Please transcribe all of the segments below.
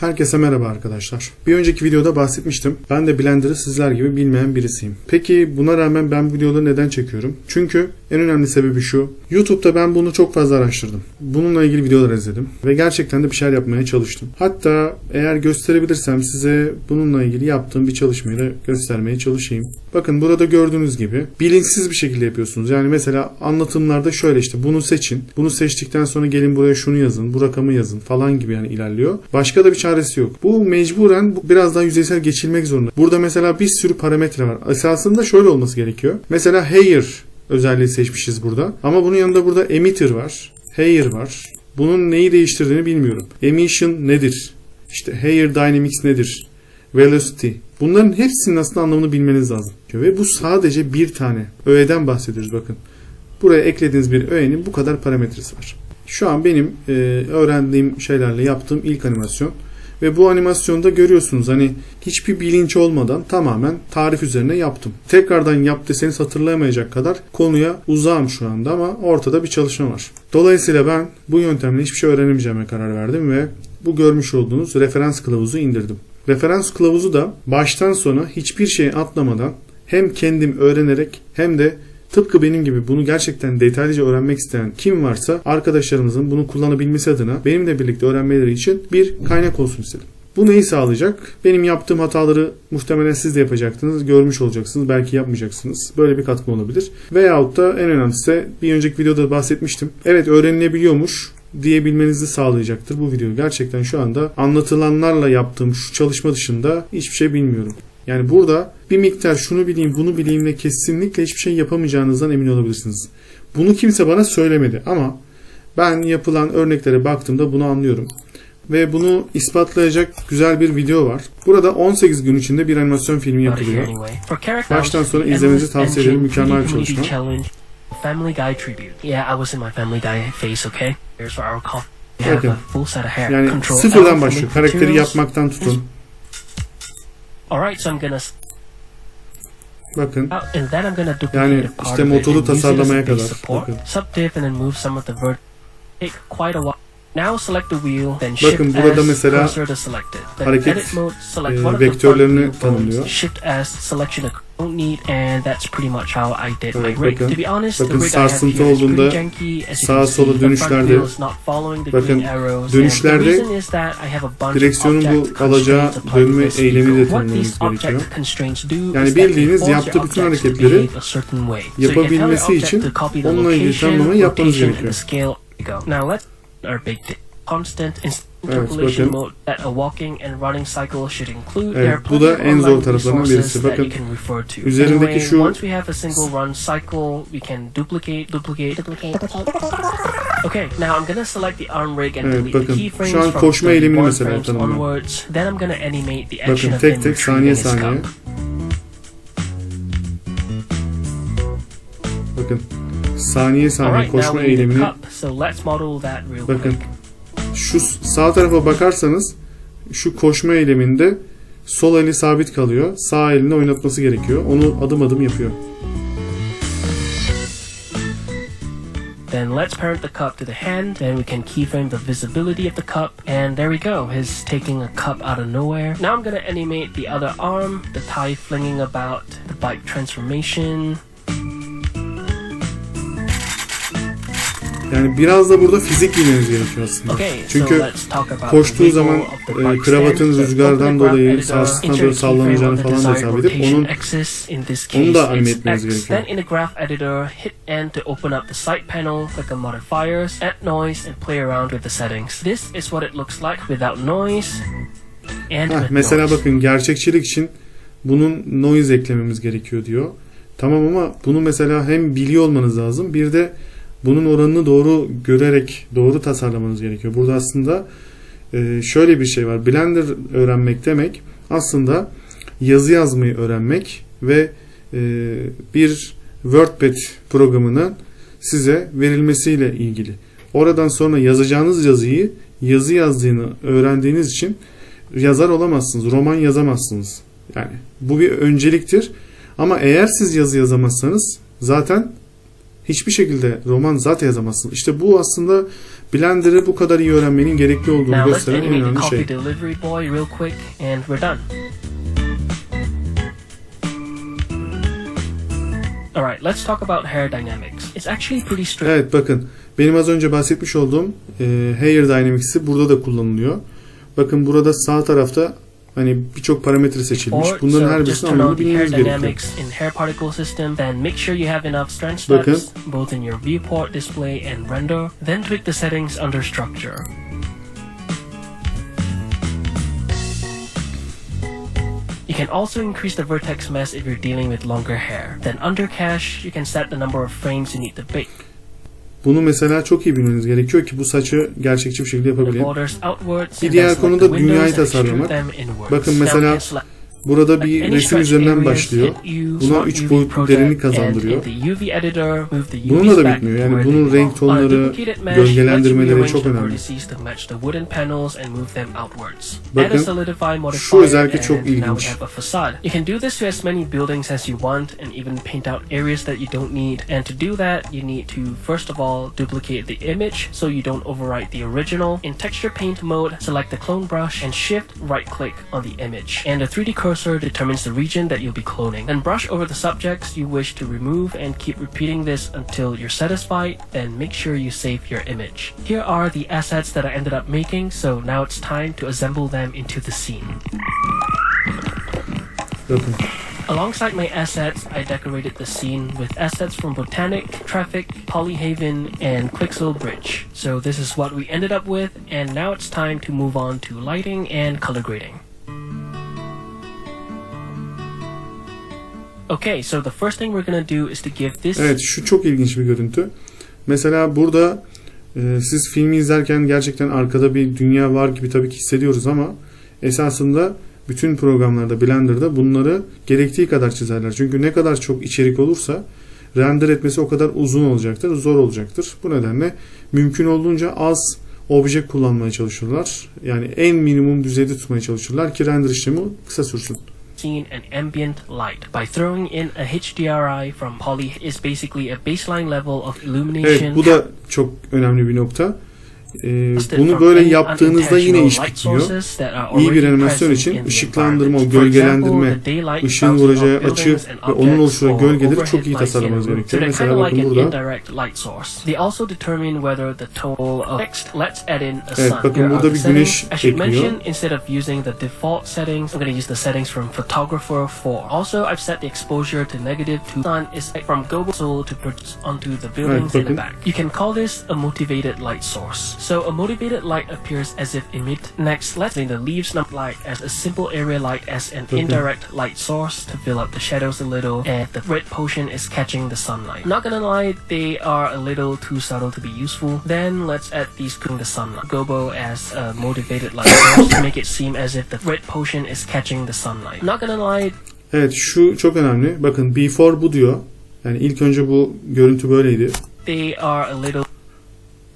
Herkese merhaba arkadaşlar. Bir önceki videoda bahsetmiştim. Ben de Blender'ı sizler gibi bilmeyen birisiyim. Peki buna rağmen ben bu videoları neden çekiyorum? Çünkü en önemli sebebi şu. YouTube'da ben bunu çok fazla araştırdım. Bununla ilgili videolar izledim. Ve gerçekten de bir şeyler yapmaya çalıştım. Hatta eğer gösterebilirsem size bununla ilgili yaptığım bir çalışmayı da göstermeye çalışayım. Bakın burada gördüğünüz gibi bilinçsiz bir şekilde yapıyorsunuz. Yani mesela anlatımlarda şöyle işte bunu seçin. Bunu seçtikten sonra gelin buraya şunu yazın. Bu rakamı yazın falan gibi yani ilerliyor. Başka da bir çaresi yok. Bu mecburen biraz daha yüzeysel geçilmek zorunda. Burada mesela bir sürü parametre var. Esasında şöyle olması gerekiyor. Mesela hair özelliği seçmişiz burada. Ama bunun yanında burada emitter var. Hair var. Bunun neyi değiştirdiğini bilmiyorum. Emission nedir? İşte hair dynamics nedir? Velocity. Bunların hepsinin aslında anlamını bilmeniz lazım. Ve bu sadece bir tane öğeden bahsediyoruz bakın. Buraya eklediğiniz bir öğenin bu kadar parametresi var. Şu an benim öğrendiğim şeylerle yaptığım ilk animasyon. Ve bu animasyonda görüyorsunuz hani hiçbir bilinç olmadan tamamen tarif üzerine yaptım. Tekrardan yap deseniz hatırlayamayacak kadar konuya uzağım şu anda ama ortada bir çalışma var. Dolayısıyla ben bu yöntemle hiçbir şey öğrenemeyeceğime karar verdim ve bu görmüş olduğunuz referans kılavuzu indirdim. Referans kılavuzu da baştan sona hiçbir şey atlamadan hem kendim öğrenerek hem de tıpkı benim gibi bunu gerçekten detaylıca öğrenmek isteyen kim varsa arkadaşlarımızın bunu kullanabilmesi adına benimle birlikte öğrenmeleri için bir kaynak olsun istedim. Bu neyi sağlayacak? Benim yaptığım hataları muhtemelen siz de yapacaksınız, görmüş olacaksınız, belki yapmayacaksınız. Böyle bir katkı olabilir. Veyahut da en önemlisi bir önceki videoda bahsetmiştim. Evet öğrenilebiliyormuş diyebilmenizi sağlayacaktır bu video. Gerçekten şu anda anlatılanlarla yaptığım şu çalışma dışında hiçbir şey bilmiyorum. Yani burada bir miktar şunu bileyim bunu bileyimle kesinlikle hiçbir şey yapamayacağınızdan emin olabilirsiniz. Bunu kimse bana söylemedi ama ben yapılan örneklere baktığımda bunu anlıyorum. Ve bunu ispatlayacak güzel bir video var. Burada 18 gün içinde bir animasyon filmi yapılıyor. Baştan sona izlemenizi tavsiye ederim. Mükemmel bir çalışma. Family Guy tribute. Yeah, I was in my Family Guy phase, okay? Here's for our call. Bakın, yani sıfırdan başlıyor. Karakteri yapmaktan tutun. Alright, so I'm gonna... Bakın, yani işte motoru tasarlamaya kadar. Bakın. Bakın burada mesela hareket vektörlerini tanımlıyor. Evet, bakın sarsıntı olduğunda sağa sola dönüşlerde bakın dönüşlerde direksiyonun bu alacağı dönme eylemi de tanımlamamız gerekiyor. Yani bildiğiniz yaptığı bütün hareketleri yapabilmesi için onunla ilgili tanımlamayı yapmanız gerekiyor. Evet, bakın. Evet, bu da en zor taraflarından birisi. Bakın, üzerindeki şu evet, bakın, şu an koşma eğilimini mesela tanımlıyor. Bakın, tek tek saniye saniye. Bakın, saniye saniye koşma eğilimini. Bakın. Şu sağ tarafa bakarsanız şu koşma eyleminde sol eli sabit kalıyor. Sağ elini oynatması gerekiyor. Onu adım adım yapıyor. Then let's parent the cup to the hand. Then we can keyframe the visibility of the cup. And there we go. He's taking a cup out of nowhere. Now I'm going to animate the other arm. The tie flinging about. The bike transformation. Yani biraz da burada fizik bilmeniz gerekiyor aslında. Çünkü koştuğu zaman kravatın rüzgardan dolayı sarsıntına doğru sallanacağını falan da hesap edip onu da anime etmeniz gerekiyor. Mesela bakın gerçekçilik için bunun noise eklememiz gerekiyor diyor. Tamam ama bunu mesela hem biliyor olmanız lazım bir de bunun oranını doğru görerek doğru tasarlamanız gerekiyor. Burada aslında şöyle bir şey var. Blender öğrenmek demek aslında yazı yazmayı öğrenmek ve bir WordPad programının size verilmesiyle ilgili. Oradan sonra yazacağınız yazıyı yazı yazdığını öğrendiğiniz için yazar olamazsınız. Roman yazamazsınız. Yani bu bir önceliktir. Ama eğer siz yazı yazamazsanız zaten hiçbir şekilde roman zaten yazamazsın. İşte bu aslında Blender'ı bu kadar iyi öğrenmenin gerekli olduğunu Now let's gösteren en animate the önemli coffee şey. delivery boy real quick and we're done. Alright, let's talk about hair dynamics. It's actually pretty strict. Evet, bakın benim az önce bahsetmiş olduğum Hair Dynamics'i burada da kullanılıyor. Bakın burada sağ tarafta hani birçok parametre seçilmiş. Bunların her birisini anlamını bilmeniz gerekiyor. In hair particle system, then make sure you have enough strength Bakın. steps both in your viewport display and render. Then tweak the settings under structure. You can also increase the vertex mass if you're dealing with longer hair. Then under cache, you can set the number of frames you need to bake. Bunu mesela çok iyi bilmeniz gerekiyor ki bu saçı gerçekçi bir şekilde The yapabileyim. borders outwards, Bir and diğer then konu select da the dünyayı windows and extrude tasarlamak. them inwards. Bakın Now mesela you can select burada bir resim üzerinden başlıyor. Buna 3 boyutlu derinlik kazandırıyor. Bununla da bitmiyor. Yani bunun renk tonları, gölgelendirmeleri çok önemli. Bakın şu özellikle çok ilginç. You can do this to as many buildings as you want and even paint out areas that you don't need. And to do that, you need to first of all duplicate the image so you don't overwrite the original. In texture paint mode, select the clone brush and shift right click on the image. And the 3D cursor determines the region that you'll be cloning. Then brush over the subjects you wish to remove and keep repeating this until you're satisfied. Then make sure you save your image. Here are the assets that I ended up making, so now it's time to assemble them into the scene. Bakın. Alongside my assets, I decorated the scene with assets from Botanic, Traffic, Polyhaven, and Quixel Bridge. So this is what we ended up with, and now it's time to move on to lighting and color grading. Okay, so the first thing we're gonna do is to give this... Evet, şu çok ilginç bir görüntü. Mesela burada siz filmi izlerken gerçekten arkada bir dünya var gibi tabii ki hissediyoruz ama esasında bütün programlarda, Blender'da bunları gerektiği kadar çizerler. Çünkü ne kadar çok içerik olursa render etmesi o kadar uzun olacaktır, zor olacaktır. Bu nedenle mümkün olduğunca az obje kullanmaya çalışırlar. Yani en minimum düzeyde tutmaya çalışırlar ki render işlemi kısa sürsün. Scene and ambient light by throwing in a HDRI from Poly is basically a baseline level of illumination. Evet, bu da çok önemli bir nokta. Bunu böyle yaptığınızda yine iş bitmiyor. İyi bir animasyon için ışıklandırma, gölgelendirme, ışığın vuracağı açı ve onun oluşturacağı gölgeleri çok iyi tasarlamanız gerekiyor. Mesela bakın burada. Evet, bakın burada bir güneş ekliyor. Instead of using the default settings, I'm going to use the settings from Photographer 4. Also, I've set the exposure to -2. Sun is from global soul to produce onto the buildings in the back. You can call this a motivated light source. So a motivated light appears as if emit. Next, let's name the leaves light as a simple area light as an indirect light source to fill up the shadows a little, and the red potion is catching the sunlight. Not gonna lie, they are a little too subtle to be useful. Then let's add these cooling the sunlight. Gobo as a motivated light source to make it seem as if the red potion is catching the sunlight. Not gonna lie. Evet, şu çok önemli. Bakın before bu diyor. Yani ilk önce bu görüntü böyleydi. They are a little.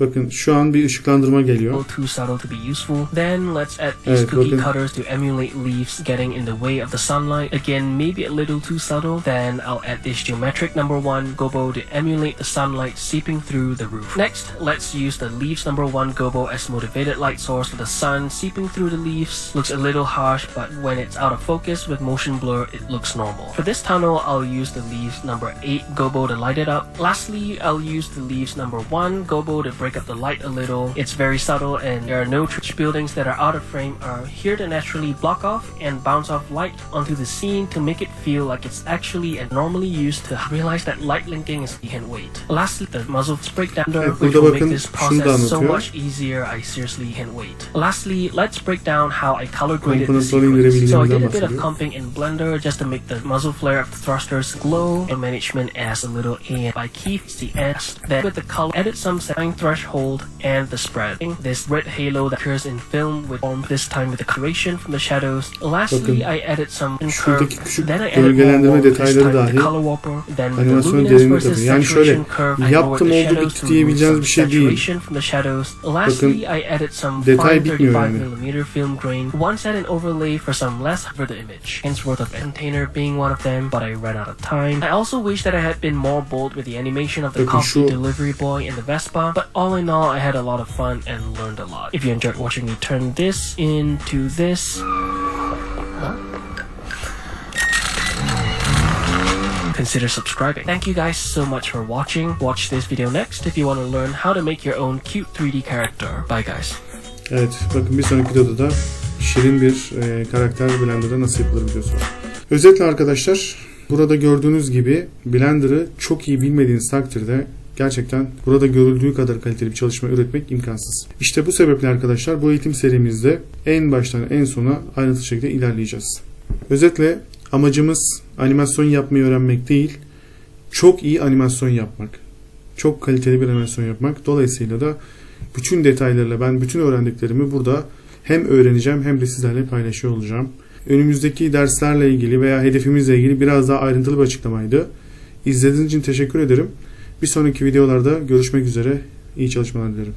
Bakın şu an bir ışıklandırma geliyor. Too subtle to be useful. Then let's add these cookie cutters to emulate leaves getting in the way of the sunlight. Again, maybe a little too subtle. Then I'll add this geometric number 1 gobo to emulate the sunlight seeping through the roof. Next, let's use the leaves number 1 gobo as motivated light source for the sun seeping through the leaves. Looks a little harsh, but when it's out of focus with motion blur, it looks normal. For this tunnel, I'll use the leaves number 8 gobo to light it up. Lastly, I'll use the leaves number 1 gobo to break up the light a little. It's very subtle and there are no buildings that are out of frame are here to naturally block off and bounce off light onto the scene to make it feel like it's actually and normally used to realize that light linking is can't wait. Lastly, the muzzle breakdown which will make this process so much easier. I seriously can't wait. Lastly, let's break down how I color graded the sequence. So I did a bit of comping in Blender just to make the muzzle flare of the thrusters glow and management as a little and by key the edge. Then with the color, edit some setting thrust threshold, and the spread. This red halo that occurs in film with form, this time with the coloration from the shadows. Lastly, I added some curve. Then I added more warp, this time with the color warper. Then with the luminance versus saturation curve, I lowered the shadows to remove some saturation from the shadows. Lastly, I added some fine 35mm film grain. Once add an overlay for some less for the image. Hence worth of container being one of them, but I ran out of time. I also wish that I had been more bold with the animation of the coffee delivery boy and the Vespa, but all in all, I had a lot of fun and learned a lot. If you enjoyed watching me turn this into this, consider subscribing. Thank you guys so much for watching. Watch this video next if you want to learn how to make your own cute 3D character. Bye guys. Evet, bakın bir sonraki videoda da şirin bir karakter Blender'da nasıl yapılır videosu var. Özetle arkadaşlar, burada gördüğünüz gibi Blender'ı çok iyi bilmediğiniz takdirde gerçekten burada görüldüğü kadar kaliteli bir çalışma üretmek imkansız. İşte bu sebeple arkadaşlar bu eğitim serimizde en baştan en sona ayrıntılı şekilde ilerleyeceğiz. Özetle amacımız animasyon yapmayı öğrenmek değil, çok iyi animasyon yapmak. Çok kaliteli bir animasyon yapmak. Dolayısıyla da bütün detaylarıyla ben bütün öğrendiklerimi burada hem öğreneceğim hem de sizlerle paylaşıyor olacağım. Önümüzdeki derslerle ilgili veya hedefimizle ilgili biraz daha ayrıntılı bir açıklamaydı. İzlediğiniz için teşekkür ederim. Bir sonraki videolarda görüşmek üzere. İyi çalışmalar dilerim.